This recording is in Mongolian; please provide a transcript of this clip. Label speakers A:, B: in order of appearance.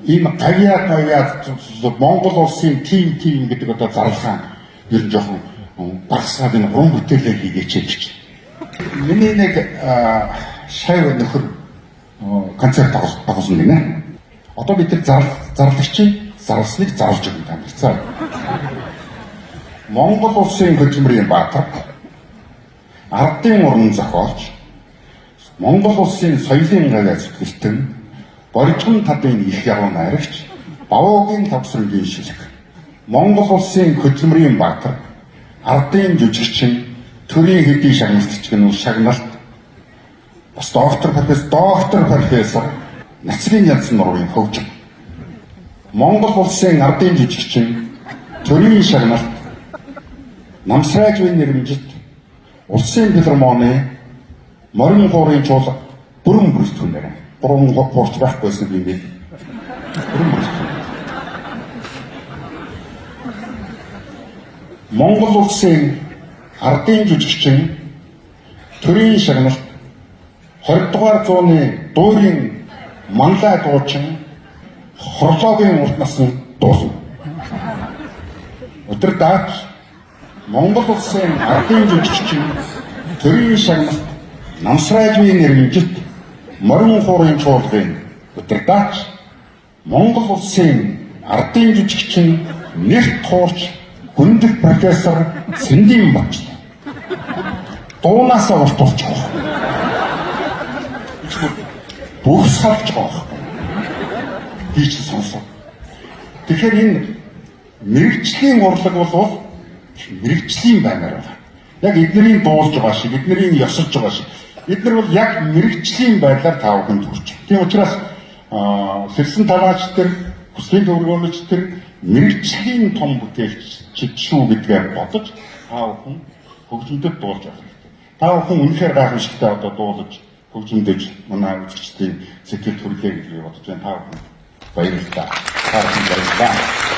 A: энэ гавьяа Монгол улсын тим гэдэг одоо зарлахаа ер нь жоохон багсаад энэ уран бүтээлээ хийгээч гэж. Миний нэг шайр нөхөр концерт тоглосон гинэ. Одоо бид нар зарлагчийн зарласныг зарлж өгнө тамирцаа. Монгол улсын хөдөлмөрийн баатар, ардын уран зохиолч, Монгол улсын соёлын гавьяа зүтгэлтэн, боржгон талын их яваа найрагч, Бавуугийн тавсрангийн шилэг, Монгол улсын хөдөлмөрийн баатар, ардын жүжигчин, төрийн хэдийн шагналтчгийн шагналт, бас доктор профессор Нацгийн Янсан нуруугийн хөгжим, Монгол улсын ардын жүжигчин, төрийн шагналт, Намсрайжвын нэрмжит, улсын филармоны, морин хуурын чуулга, бүрэн бүрэлдэхүүнээр. Гурван хуурч байхгүйсэн юм бид. Бүрэн бүрэлдэхүүн. Монгол улсын ардын жүжигчин, төрийн шагналт, 20 дугаар зууны дуурийн манлай дуучин, хорлоогийн урт насны дуусан. Өдөр даач Монгол улсын ардын жүжигчин, төрийн шагналт, Намсрайжвын нэрмжит, морин хуурын чуулгын удирдаач, Монгол улсын ардын жүжигчин, нэрт хуурч, гүндэг профессор Сэндийн Бач дуунаасаа уртуулж байгаа. Бүх салж байгаа. Би ч сонсоо. Тэгэхээр энэ мэрэгжлийн урлаг бол мэрэгжлийн баймаар байна. Яг эднэрийн дуулж байгаа шиг, эднэрийн ёсолж байгаа шиг. Эднэр бол яг мэрэгжлийн байдлаар таавахын төрж. Тийм учраас сэрсэн талаач төр, хүслийн төвлөргөөнөч төр мэрэгжлийн том бүтээлч шүү гэдгээр бодож таавахын хөгжмөдөд дуулж байгаа хэрэгтэй. Таавахын үнэхээр гайхамшигтай одоо дуулаж хөгжмөдөж манай үзэгчдийн сэтгэл төрөлөө гэдгийг бодож байна. Таавахын баярлалаа. Таавахын баярлалаа.